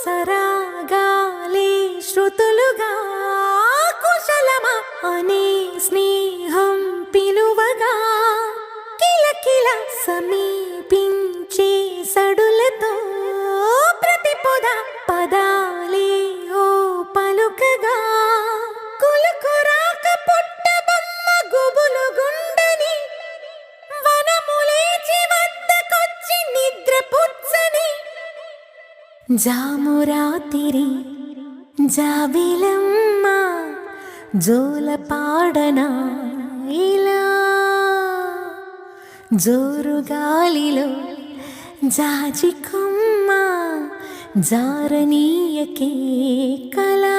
సరాగాలే శృతులుగా కుశలమా అనే స్నేహం పిలువగా కిలకిల సమీపించే సడులతో ప్రతి పొద పదాలే ఓ పలుకగా కులుకురాక పుట్టబొమ్మ గుబులు గుండని వనములేచి వద్దకొచ్చి నిద్ర పుచ్చని జామురాతిరి జాబిలమ్మ జోల పాడనా ఇలా జోరు గాలిలో జాజి కొమ్మ జారనీయకే కళా